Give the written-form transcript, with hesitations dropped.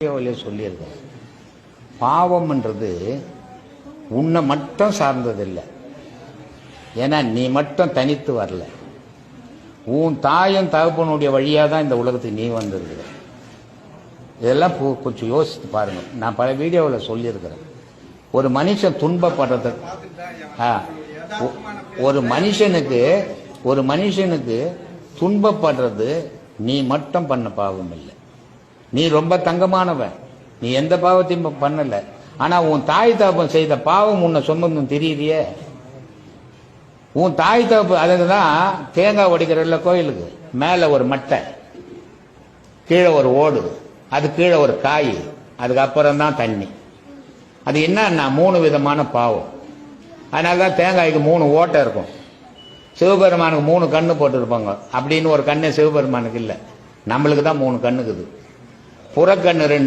சொல்லியிருக்கேன். பாவம்ன்றது உன்னை மட்டும் சார்ந்ததில்லை. ஏன்னா நீ மட்டும் தனித்து வரல. உன் தாயும் தகப்பனுடைய வழியாக தான் இந்த உலகத்துக்கு நீ வந்திருக்கிற. இதெல்லாம் கொஞ்சம் யோசித்து பாருங்க. நான் பல வீடியோவில் சொல்லியிருக்கிறேன். ஒரு மனுஷன் துன்பப்படுறது, ஒரு மனுஷனுக்கு துன்பப்படுறது நீ மட்டும் பண்ண பாவம் இல்லை. நீ ரொம்ப தங்கமானவன், நீ எந்த பாவத்தையும் பண்ணல. ஆனா உன் தாய் தகப்பன் செய்த பாவம் உன்னை சொந்தம் தெரியலையே. உன் தாய் தகப்பு, அதுதான் தேங்காய் உடைக்கிறதுல கோயிலுக்கு மேல ஒரு மட்டை, கீழே ஒரு ஓடு, அது கீழே ஒரு காய், அதுக்கப்புறம் தான் தண்ணி. அது என்னன்னா 3 விதமான பாவம். அதனாலதான் தேங்காய்க்கு 3 ஓட்டை இருக்கும். சிவபெருமானுக்கு 3 கண்ணு போட்டுருப்பாங்க. அப்படின்னு ஒரு கண்ணு சிவபெருமானுக்கு இல்லை, நம்மளுக்கு தான் 3 கண்ணுக்குது. புறக்கண்ணு 2,